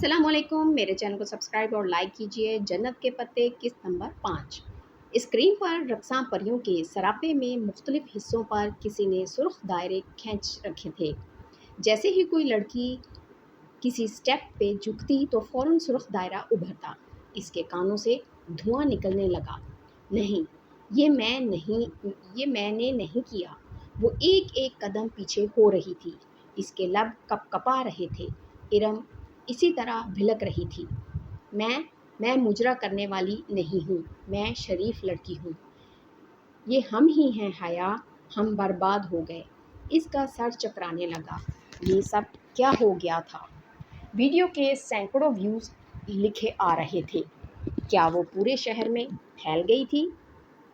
अस्सलाम वालेकुम। मेरे चैनल को सब्सक्राइब और लाइक कीजिए। जन्नत के पत्ते किस्त नंबर 5। स्क्रीन पर रक्सां परियों के सरापे में मुख्तलिफ हिस्सों पर किसी ने सुर्ख दायरे खींच रखे थे। जैसे ही कोई लड़की किसी स्टेप पे झुकती तो फौरन सुर्ख दायरा उभरता। इसके कानों से धुआं निकलने लगा। नहीं, ये मैंने नहीं किया। वो एक एक कदम पीछे हो रही थी। इसके लब कपकपा रहे थे। इरम इसी तरह भिलक रही थी। मैं मुजरा करने वाली नहीं हूँ। मैं शरीफ लड़की हूँ। ये हम ही हैं हया। हम बर्बाद हो गए। इसका सर चकराने लगा। ये सब क्या हो गया था? वीडियो के सैकड़ों व्यूज़ लिखे आ रहे थे। क्या वो पूरे शहर में फैल गई थी?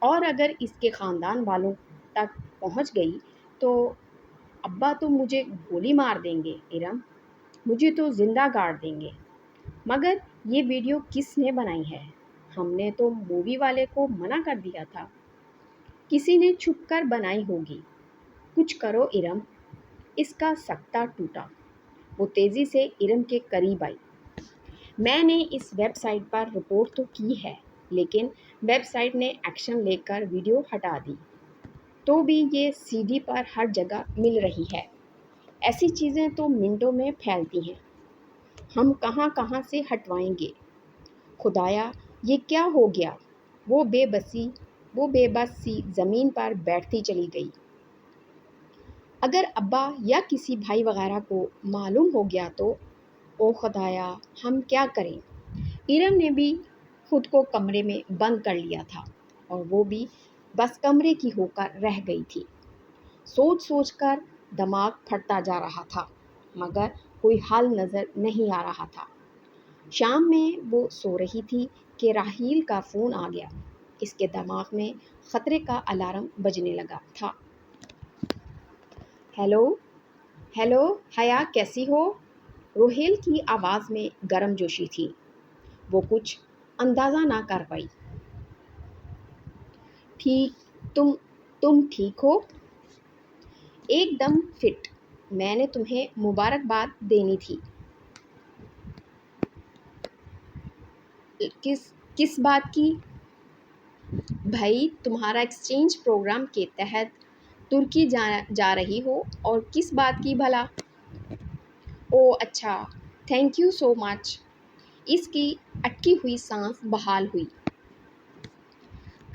और अगर इसके ख़ानदान वालों तक पहुंच गई तो अब्बा तो मुझे गोली मार देंगे इरम। मुझे तो ज़िंदा गाड़ देंगे। मगर ये वीडियो किसने बनाई है? हमने तो मूवी वाले को मना कर दिया था। किसी ने छुप कर बनाई होगी। कुछ करो इरम। इसका सकता टूटा। वो तेज़ी से इरम के करीब आई। मैंने इस वेबसाइट पर रिपोर्ट तो की है, लेकिन वेबसाइट ने एक्शन लेकर वीडियो हटा दी। तो भी ये सीडी पर हर जगह मिल रही है। ऐसी चीज़ें तो मिनटों में फैलती हैं। हम कहाँ कहाँ से हटवाएंगे? खुदाया, ये क्या हो गया? वो वो बेबस सी ज़मीन पर बैठती चली गई। अगर अब्बा या किसी भाई वगैरह को मालूम हो गया तो? ओ खुदाया, हम क्या करें? इरम ने भी खुद को कमरे में बंद कर लिया था और वो भी बस कमरे की होकर रह गई थी। सोच सोच कर दिमाग फटता जा रहा था, मगर कोई हल नज़र नहीं आ रहा था। शाम में वो सो रही थी कि राहील का फ़ोन आ गया। इसके दिमाग में ख़तरे का अलार्म बजने लगा था। हेलो, हेलो हया, कैसी हो? रोहेल की आवाज़ में गर्मजोशी थी। वो कुछ अंदाज़ा ना कर पाई। ठीक, तुम ठीक हो? एकदम फिट। मैंने तुम्हें मुबारकबाद देनी थी। किस किस बात की? भाई, तुम्हारा एक्सचेंज प्रोग्राम के तहत तुर्की जा रही हो। और किस बात की भला? ओह अच्छा, थैंक यू सो मच। इसकी अटकी हुई सांस बहाल हुई।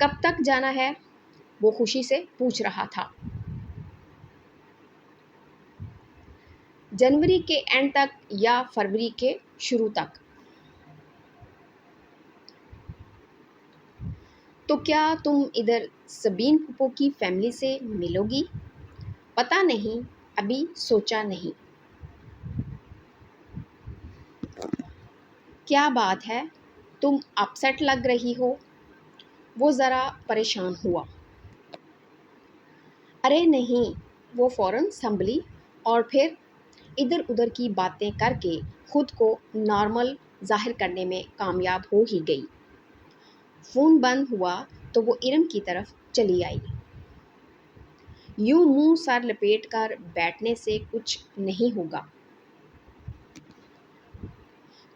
कब तक जाना है? वो खुशी से पूछ रहा था। जनवरी के एंड तक या फरवरी के शुरू तक। तो क्या तुम इधर सबीन पुप्पो की फैमिली से मिलोगी? पता नहीं, अभी सोचा नहीं। क्या बात है? तुम अपसेट लग रही हो। वो ज़रा परेशान हुआ। अरे नहीं, वो फ़ौरन संभली और फिर इधर उधर की बातें करके खुद को नॉर्मल ज़ाहिर करने में कामयाब हो ही गई। फ़ोन बंद हुआ तो वो इरम की तरफ चली आई। यूं मुंह सर लपेट कर बैठने से कुछ नहीं होगा।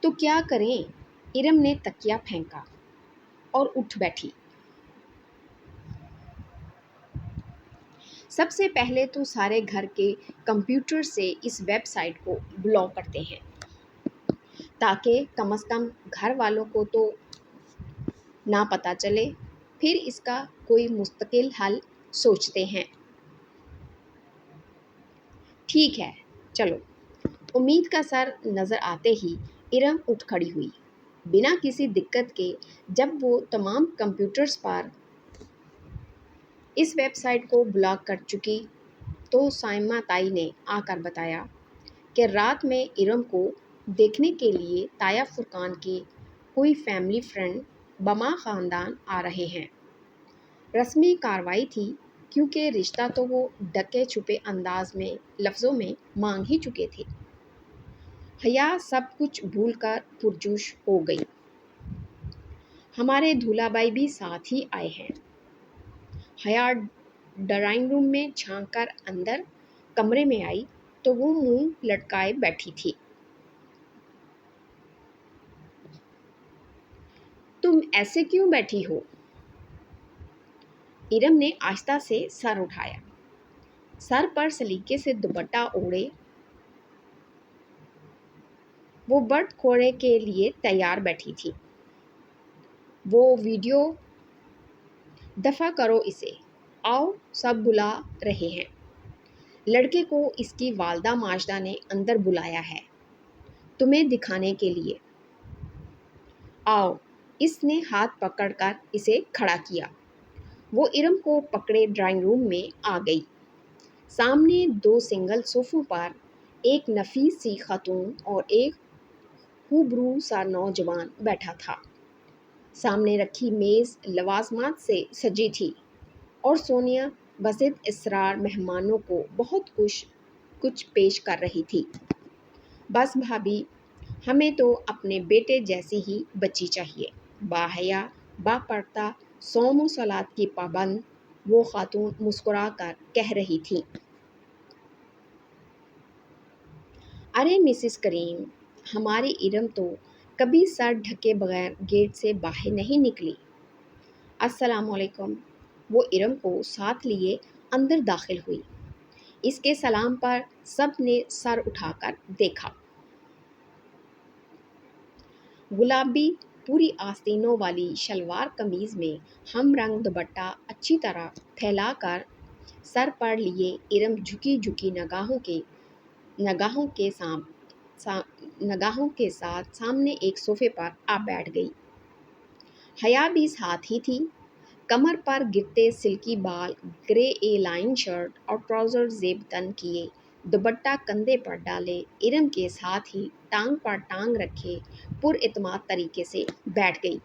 तो क्या करें? इरम ने तकिया फेंका और उठ बैठी। सबसे पहले तो सारे घर के कंप्यूटर से इस वेबसाइट को ब्लॉक करते हैं, ताकि कम से कम घर वालों को तो ना पता चले। फिर इसका कोई मुस्तकिल हल सोचते हैं। ठीक है, चलो। उम्मीद का सर नज़र आते ही इरम उठ खड़ी हुई। बिना किसी दिक्कत के जब वो तमाम कंप्यूटर्स पर इस वेबसाइट को ब्लॉक कर चुकी तो साइमा ताई ने आकर बताया कि रात में इरम को देखने के लिए ताया फुरकान के कोई फैमिली फ्रेंड बमा ख़ानदान आ रहे हैं। रस्मी कार्रवाई थी, क्योंकि रिश्ता तो वो डके छुपे अंदाज में लफ्ज़ों में मांग ही चुके थे। हया सब कुछ भूलकर पुरजोश हो गई। हमारे दूल्हाबाई भी साथ ही आए हैं। हया ड्राइंग रूम में झांक कर अंदर कमरे में आई तो वो मुंह लटकाए बैठी थी। ایسے کیوں بیٹھی ہو؟ ارم نے آہستہ سے سر اٹھایا۔ سر پر سلیقے سے دوپٹہ اوڑھے وہ برڈ کھونے کے لیے تیار بیٹھی تھی۔ وہ ویڈیو دفع کرو اسے، آؤ سب بلا رہے ہیں۔ لڑکے کو اس کی والدہ ماجدہ نے اندر بلایا ہے تمہیں دکھانے کے لیے۔ آؤ۔ اس نے ہاتھ پکڑ کر اسے کھڑا کیا۔ وہ ارم کو پکڑے ڈرائنگ روم میں آ گئی۔ سامنے 2 سنگل صوفوں پر ایک نفیس سی خاتون اور ایک خوبرو سا نوجوان بیٹھا تھا۔ سامنے رکھی میز لوازمات سے سجی تھی اور سونیا بصد اصرار مہمانوں کو بہت کچھ پیش کر رہی تھی۔ بس بھابھی، ہمیں تو اپنے بیٹے جیسی ہی بچی چاہیے، باحیا، باپردہ، صوم و صلات کی پابند، وہ خاتون مسکرا کر کہہ رہی تھی۔ ارے مسز کریم، ہماری ارم تو کبھی سر ڈھکے بغیر گیٹ سے باہر نہیں نکلی۔ السلام علیکم۔ وہ ارم کو ساتھ لیے اندر داخل ہوئی۔ اس کے سلام پر سب نے سر اٹھا کر دیکھا۔ گلابی پوری آستینوں والی شلوار قمیض میں ہم رنگ دوپٹہ اچھی طرح پھیلا کر سر پر لیے ارم جھکی جھکی نگاہوں کے ساتھ سامنے ایک صوفے پر آ بیٹھ گئی۔ حیا بھی ساتھ ہی تھی۔ کمر پر گرتے silky ball, grey a line shirt اور ٹراؤزر زیب تن کیے، دوپٹہ کندھے پر ڈالے، ارم کے ساتھ ہی ٹانگ پر ٹانگ رکھے پر اعتماد طریقے سے بیٹھ گئی۔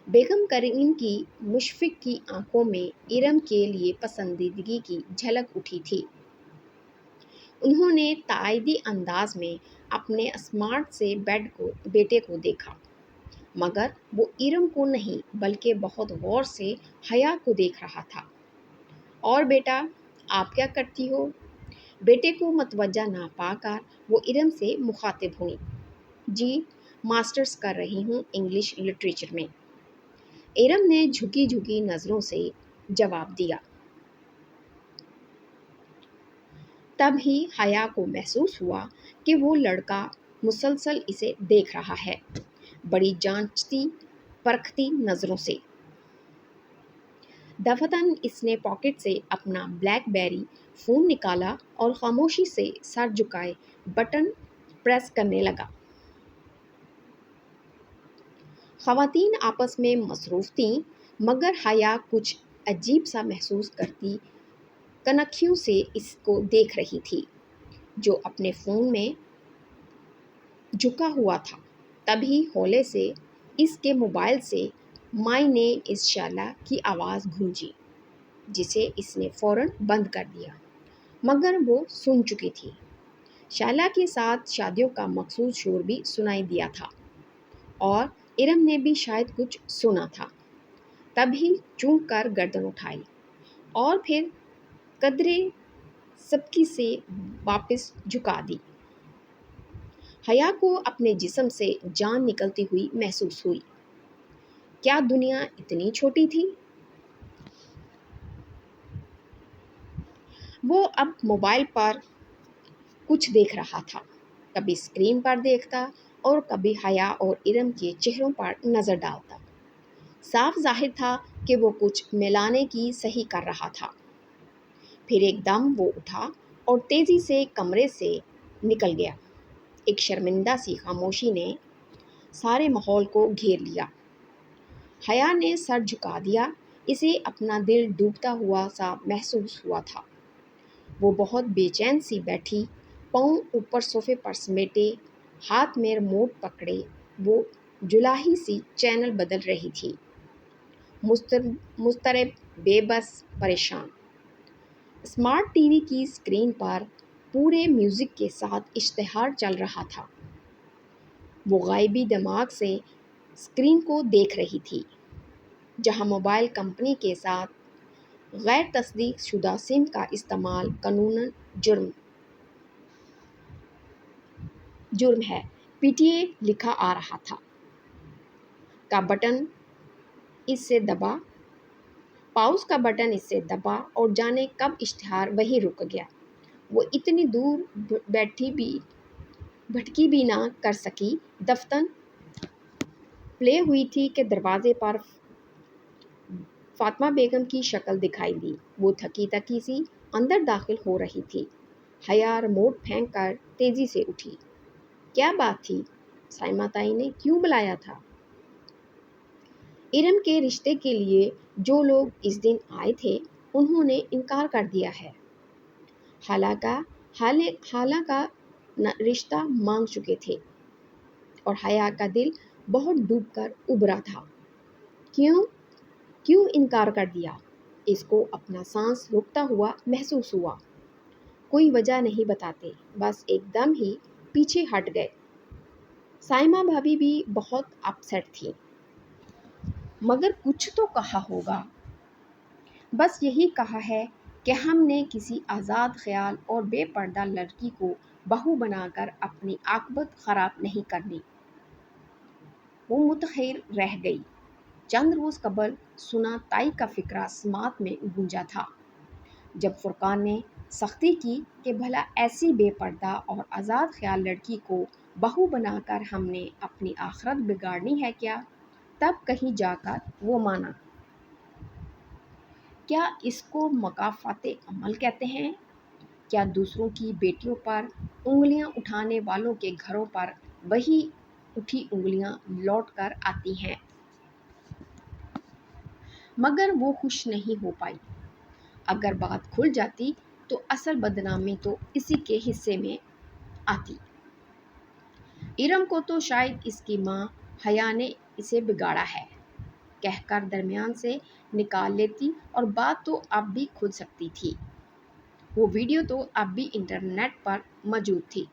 بیگم کریم کی مشفق کی آنکھوں میں ارم کے لیے پسندیدگی کی جھلک اٹھی تھی۔ انہوں نے تائیدی انداز میں اپنے اسمارٹ سے بیٹے کو دیکھا، مگر وہ ارم کو نہیں بلکہ بہت غور سے حیا کو دیکھ رہا تھا۔ اور بیٹا، آپ کیا کرتی ہو؟ بیٹے کو متوجہ نہ پا کر وہ ارم سے مخاطب ہوئی۔ جی، ماسٹرز کر رہی ہوں انگلش لٹریچر میں، ارم نے جھکی جھکی نظروں سے جواب دیا۔ تب ہی حیا کو محسوس ہوا کہ وہ لڑکا مسلسل اسے دیکھ رہا ہے، بڑی جانچتی پرکھتی نظروں سے۔ دفعتاً اس نے پاکٹ سے اپنا بلیک بیری فون نکالا اور خاموشی سے سر جھکائے بٹن پریس کرنے لگا۔ خواتین آپس میں مصروف تھیں، مگر حیا کچھ عجیب سا محسوس کرتی کنکھیوں سے اس کو دیکھ رہی تھی، جو اپنے فون میں جھکا ہوا تھا۔ تبھی ہولے سے اس کے موبائل سے "مائی نیم از شائلا" کی آواز گونجی، جسے اس نے فوراً بند کر دیا، مگر وہ سن چکی تھی۔ شائلا کے ساتھ شادیوں کا مخصوص شور بھی سنائی دیا تھا، اور ارم نے بھی شاید کچھ سنا تھا۔ تبھی چونک کر گردن اٹھائی اور پھر قدرے سبکی سے واپس جھکا دی۔ حیا کو اپنے جسم سے جان نکلتی ہوئی محسوس ہوئی۔ کیا دنیا اتنی چھوٹی تھی؟ وہ اب موبائل پر کچھ دیکھ رہا تھا، کبھی اسکرین پر دیکھتا اور کبھی حیا اور ارم کے چہروں پر نظر ڈالتا۔ صاف ظاہر تھا کہ وہ کچھ ملانے کی صحیح کر رہا تھا۔ پھر ایک دم وہ اٹھا اور تیزی سے کمرے سے نکل گیا۔ ایک شرمندہ سی خاموشی نے سارے ماحول کو گھیر لیا۔ حیا نے سر جھکا دیا، اسے اپنا دل ڈوبتا ہوا سا محسوس ہوا تھا۔ وہ بہت بے چین سی بیٹھی، پاؤں اوپر صوفے پر سمیٹے، ہاتھ میں ریموٹ پکڑے وہ جولاہی سی چینل بدل رہی تھی، مضطرب، بے بس، پریشان۔ اسمارٹ ٹی وی کی اسکرین پر پورے میوزک کے ساتھ اشتہار چل رہا تھا۔ وہ غائبی دماغ سے اسکرین کو دیکھ رہی تھی، جہاں موبائل کمپنی کے ساتھ غیر تصدیق شدہ سم کا استعمال قانوناً جرم ہے، PTA لکھا آ رہا تھا۔ का बटन इससे दबा पॉज़ का बटन इससे दबा और जाने कब इश्तिहार वहीं रुक गया। वो इतनी दूर भटकी भी ना कर सकी। दफ्तर प्ले हुई थी कि दरवाजे पर फातिमा बेगम की शक्ल दिखाई दी। वो थकी थकी सी अंदर दाखिल हो रही थी। हया रिमोट फेंक कर तेजी से उठी। क्या बात थी? साइमा ताई ने क्यों बुलाया था? इरम के रिश्ते के लिए जो लोग इस दिन आए थे उन्होंने इनकार कर दिया है। हाला का रिश्ता मांग चुके थे और हया का दिल बहुत डूबकर उभरा था। क्यों क्यों इनकार कर दिया? इसको अपना सांस रुकता हुआ महसूस हुआ। कोई वजह नहीं बताते, बस एकदम ही पीछे हट गए। साइमा भाभी भी बहुत अपसेट थी। मगर कुछ तो कहा होगा। बस यही कहा है कि हमने किसी आज़ाद ख्याल और बेपर्दा लड़की को बहू बनाकर अपनी आकबत ख़राब नहीं करनी। वो मुतहैर रह गई। चंद रोज़ कबल सुना ताई का फिक्रा समात में गूंजा था। जब फुरकान ने सख्ती की कि भला ऐसी बेपर्दा और आज़ाद ख्याल लड़की को बहू बनाकर हमने अपनी आखरत बिगाड़नी है क्या, तब कहीं जाकर वो माना। क्या इसको मकाफ़ाते अमल कहते हैं? क्या दूसरों की बेटियों पर उंगलियां उठाने वालों के घरों पर वही उठी उंगलियां लौट कर आती हैं? मगर वो खुश नहीं हो पाई। अगर बात खुल जाती तो असल बदनामी तो इसी के हिस्से में आती। इरम को तो शायद इसकी माँ हया ने इसे बिगाड़ा है कहकर दरमियान से निकाल लेती और बात तो अब भी खुल सकती थी। वो वीडियो तो अब भी इंटरनेट पर मौजूद थी।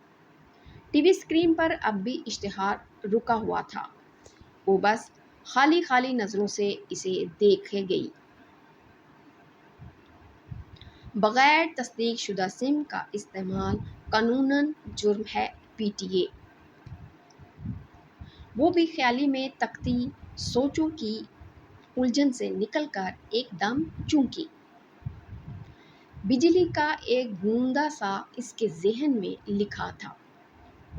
टीवी स्क्रीन पर अब भी इश्तिहार रुका हुआ था। वो बस खाली खाली नज़रों से इसे देखे गई। बग़ैर तस्दीक शुदा सिम का इस्तेमाल कानूनन जुर्म है। पीटीए वो भी ख्याली में तकती सोचों की उलझन से निकलकर एकदम चूंकी। बिजली का एक बूंदा सा इसके जहन में लिखा था।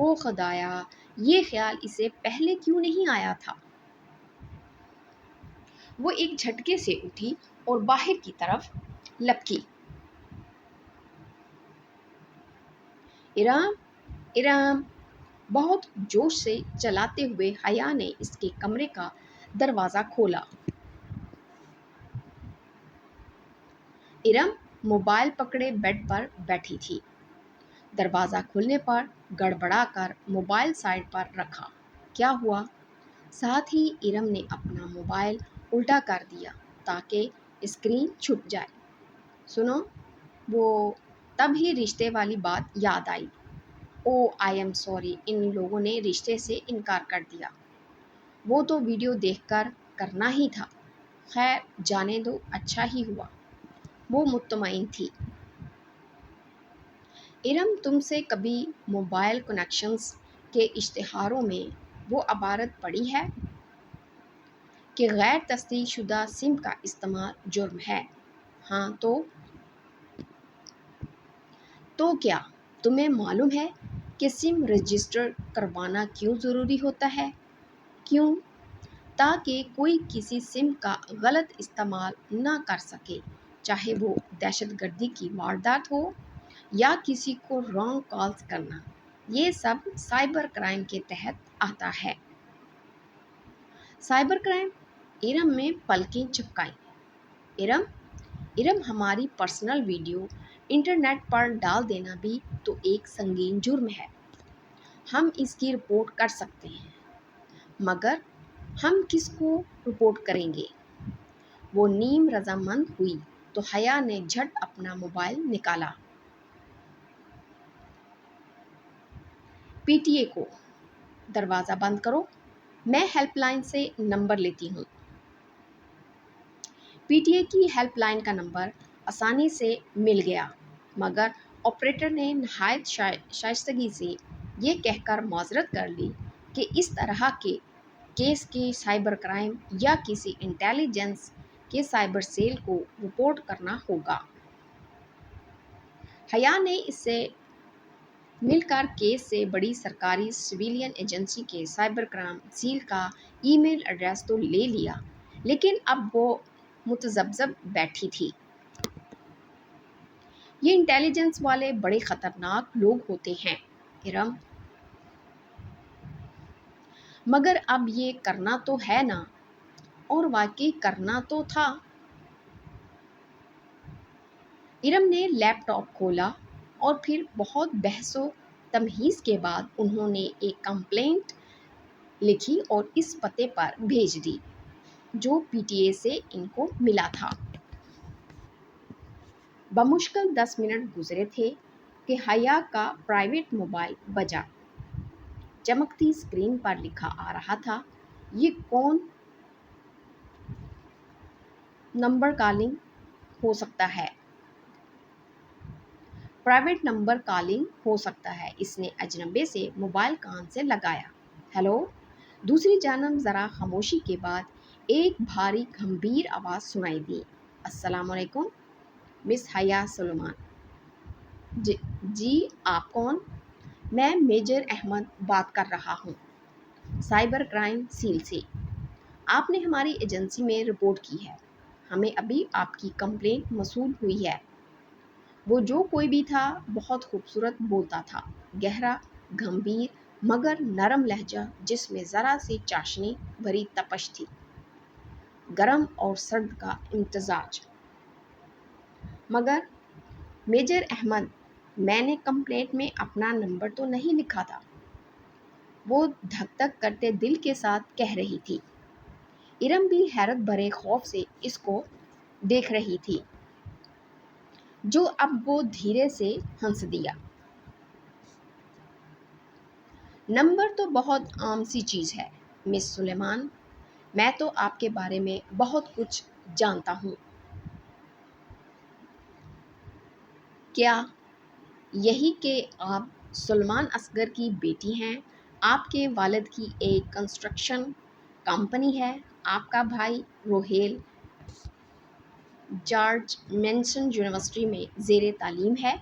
ओ खुदाया, ये ख्याल इसे पहले क्यों नहीं आया था? वो एक झटके से उठी और बाहर की तरफ लपकी। इरम इरम बहुत जोश से चलाते हुए हया ने इसके कमरे का दरवाज़ा खोला। इरम मोबाइल पकड़े बेड पर बैठी थी। दरवाज़ा खुलने पर गड़बड़ाकर मोबाइल साइड पर रखा। क्या हुआ? साथ ही इरम ने अपना मोबाइल उल्टा कर दिया ताकि स्क्रीन छुप जाए। सुनो, वो तब ही रिश्ते वाली बात याद आई। ओ आई एम सॉरी, इन लोगों ने रिश्ते से इनकार कर दिया। वो तो वीडियो देखकर करना ही था। खैर जाने दो, अच्छा ही हुआ। वो मुत्तमईन थी। इरम, तुमसे कभी मोबाइल कनेक्शंस के इश्तिहारों में वो अबारत पड़ी है कि गैर तस्दीक शुदा सिम का इस्तेमाल जुर्म है? हाँ तो क्या तुम्हें मालूम है कि सिम रजिस्टर करवाना क्यों ज़रूरी होता है? क्यों? ताकि कोई किसी सिम का गलत इस्तेमाल ना कर सके, चाहे वो दहशतगर्दी की वारदात हो या किसी को रॉन्ग कॉल्स करना। ये सब साइबर क्राइम के तहत आता है। Cyber crime? इरम में पलकें झपकाई। इरम इरम हमारी पर्सनल वीडियो इंटरनेट पर डाल देना भी तो एक संगीन जुर्म है। हम इसकी रिपोर्ट कर सकते हैं, मगर हम किसको रिपोर्ट करेंगे? वो नीम रजामंद हुई तो हया ने झट अपना मोबाइल निकाला। पीटीए को दरवाज़ा बंद करो, मैं हेल्पलाइन से नंबर लेती हूँ। पीटीए की हेल्पलाइन का नंबर आसानी से मिल गया, मगर ऑपरेटर ने नहायत शाइस्तगी से ये कहकर माजरत कर ली कि इस तरह के केस की साइबर क्राइम या किसी इंटेलिजेंस के साइबर सेल को रिपोर्ट करना होगा। हया ने इससे मिलकर केस से बड़ी सरकारी सिविलियन एजेंसी के साइबर क्राइम सेल का ईमेल एड्रेस तो ले लिया, लेकिन अब वो मुतज़ब्ज़ब बैठी थी। ये इंटेलिजेंस वाले बड़े ख़तरनाक लोग होते हैं इरम, मगर अब ये करना तो है ना। और वाकई करना तो था। इरम ने लैपटॉप खोला और फिर बहुत बहसो तमहीज़ के बाद उन्होंने एक कंप्लेंट लिखी और इस पते पर भेज दी जो पीटीए से इनको मिला था। बमुश्किल 10 मिनट गुजरे थे कि हया का प्राइवेट मोबाइल बजा। चमकती स्क्रीन पर लिखा आ रहा था, ये कौन नंबर कॉलिंग हो सकता है, प्राइवेट नंबर कॉलिंग हो सकता है। इसने अजनबे से मोबाइल कान से लगाया। हेलो। दूसरी जानब ज़रा खामोशी के बाद एक भारी गंभीर आवाज़ सुनाई दी। अस्सलाम वालेकुम मिस हया सुलेमान। जी आप कौन? मैं मेजर अहमद बात कर रहा हूँ, साइबर क्राइम सेल से। आपने हमारी एजेंसी में रिपोर्ट की है। हमें अभी आपकी कंप्लेंट मसूल हुई है। वो जो कोई भी था बहुत खूबसूरत बोलता था, गहरा, गंभीर मगर नरम लहजा जिसमें ज़रा सी चाशनी भरी तपश थी, गरम और सर्द का इम्तजाज। मगर मेजर अहमद, मैंने कंप्लेंट में अपना नंबर तो नहीं लिखा था, वो धक धक करते दिल के साथ कह रही थी। इरम भी हैरत भरे खौफ से इसको देख रही थी, जो अब वो धीरे से हंस दिया। नंबर तो बहुत आम सी चीज़ है मिस सुलेमान, मैं तो आपके बारे में बहुत कुछ जानता हूँ। क्या यही कि आप सुलेमान असगर की बेटी हैं? आपके वालिद की एक कंस्ट्रक्शन कंपनी है, आपका भाई रोहेल जॉर्ज मेंसन यूनिवर्सिटी में ज़ेरे तालीम है,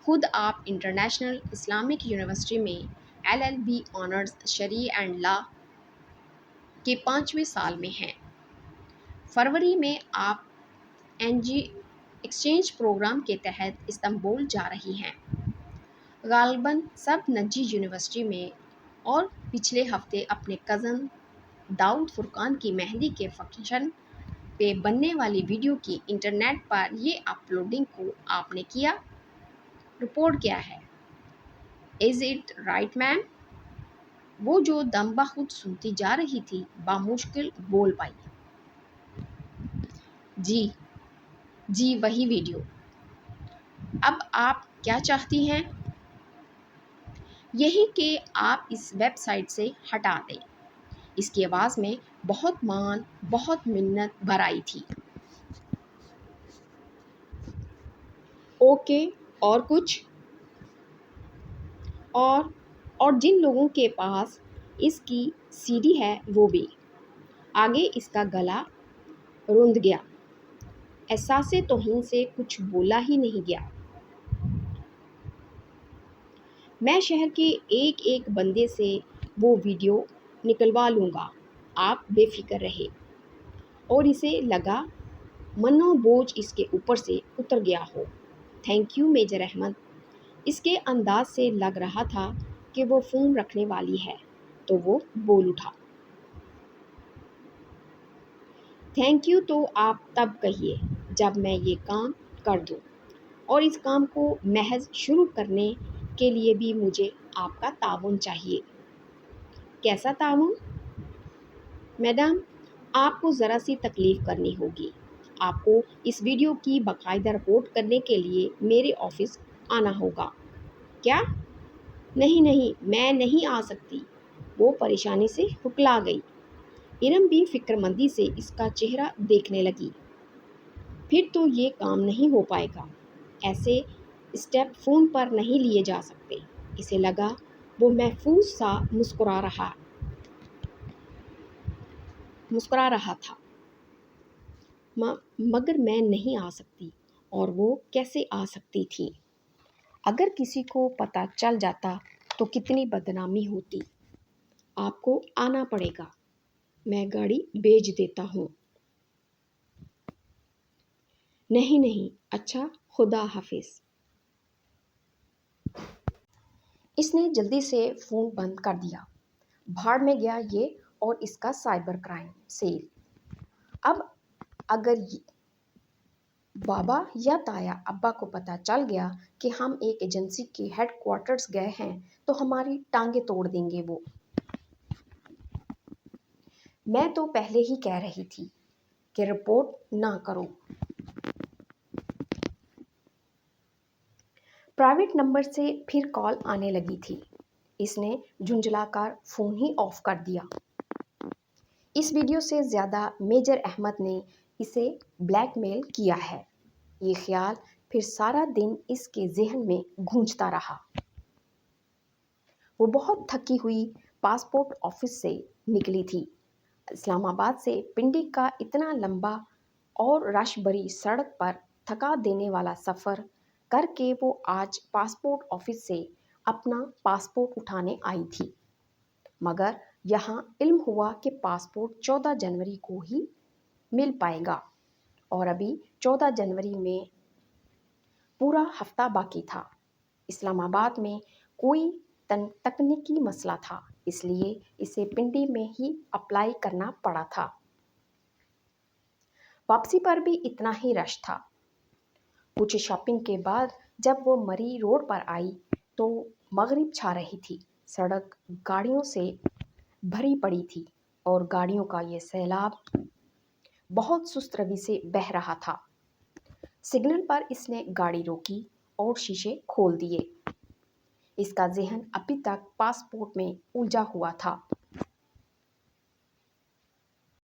खुद आप इंटरनेशनल इस्लामिक यूनिवर्सिटी में एलएलबी ऑनर्स शरी एंड लॉ के 5वें साल में हैं। फरवरी में आप एनजी एक्सचेंज प्रोग्राम के तहत इस्तांबुल जा रही हैं, गालिबन सब नजी यूनिवर्सिटी में, और पिछले हफ्ते अपने कज़न दाऊद फुरकान की मेहंदी के फंक्शन पे बनने वाली वीडियो की इंटरनेट पर ये अपलोडिंग को आपने किया। रिपोर्ट क्या है? Is it right ma'am? वो जो दम बखुद सुनती जा रही थी बामुश्किल बोल पाई। जी जी वही वीडियो। अब आप क्या चाहती हैं? यही कि आप इस वेबसाइट से हटा दें। इसकी आवाज़ में बहुत मान, बहुत मिन्नत भर आई थी। ओके, और कुछ? और जिन लोगों के पास इसकी सीडी है वो भी। आगे इसका गला रुंध गया। एहसासे तौहीन से कुछ बोला ही नहीं गया। मैं शहर के एक एक बंदे से वो वीडियो निकलवा लूँगा, आप बेफिक्र रहे। और इसे लगा मनो बोझ इसके ऊपर से उतर गया हो। Thank you major Ahmad. इसके अंदाज से लग रहा था कि वो फ़ोन रखने वाली है, तो वो बोल उठा। थैंक यू तो आप तब कहिए जब मैं ये काम कर दूँ, और इस काम को महज शुरू करने के लिए भी मुझे आपका ताउन चाहिए। कैसा ताउन? मैडम, आपको ज़रा सी तकलीफ़ करनी होगी। आपको इस वीडियो की बाकायदा रिपोर्ट करने के लिए मेरे ऑफिस आना होगा। क्या? नहीं नहीं, मैं नहीं आ सकती। वो परेशानी से हुक्ला गई। इरम भी फिक्रमंदी से इसका चेहरा देखने लगी। फिर तो ये काम नहीं हो पाएगा। ऐसे स्टेप फ़ोन पर नहीं लिए जा सकते। इसे लगा वो महफूज सा मुस्कुरा रहा। مسکرا رہا تھا۔ مگر میں نہیں آ سکتی۔ اور وہ کیسے آ سکتی تھی؟ اگر کسی کو پتہ چل جاتا تو کتنی بدنامی ہوتی۔ آپ کو آنا پڑے گا، میں گاڑی بھیج دیتا ہوں۔ نہیں نہیں، اچھا، خدا حافظ۔ اس نے جلدی سے فون بند کر دیا۔ بھاڑ میں گیا یہ اور اس کا سائبر کرائم سیل۔ اب اگر بابا یا تایا ابا کو پتہ چل گیا کہ ہم ایک ایجنسی کے ہیڈ کوارٹرز گئے ہیں تو ہماری ٹانگیں توڑ دیں گے وہ۔ میں تو پہلے ہی کہہ رہی تھی کہ رپورٹ نہ کرو۔ پرائیویٹ نمبر سے پھر کال آنے لگی تھی۔ اس نے جھنجھلا کر فون ہی آف کر دیا۔ اس ویڈیو سے زیادہ میجر احمد نے اسے بلیک میل کیا ہے، یہ خیال پھر سارا دن اس کے ذہن میں گونجتا رہا۔ وہ بہت تھکی ہوئی پاسپورٹ آفس سے نکلی تھی۔ اسلام آباد سے پنڈی کا اتنا لمبا اور رش بھری سڑک پر تھکا دینے والا سفر کر کے وہ آج پاسپورٹ آفس سے اپنا پاسپورٹ اٹھانے آئی تھی۔ مگر یہاں علم ہوا کہ پاسپورٹ 14 جنوری کو ہی مل پائے گا، اور ابھی 14 جنوری میں پورا ہفتہ باقی تھا۔ اسلام آباد میں کوئی تکنیکی مسئلہ تھا، اس لیے اسے پنڈی میں ہی اپلائی کرنا پڑا تھا۔ واپسی پر بھی اتنا ہی رش تھا۔ کچھ شاپنگ کے بعد جب وہ مری روڈ پر آئی تو مغرب چھا رہی تھی۔ سڑک گاڑیوں سے بھری پڑی تھی اور گاڑیوں کا یہ سیلاب بہت سست روی سے بہہ رہا تھا۔ سگنل پر اس نے گاڑی روکی اور شیشے کھول دیے۔ اس کا ذہن ابھی تک پاسپورٹ میں الجھا ہوا تھا۔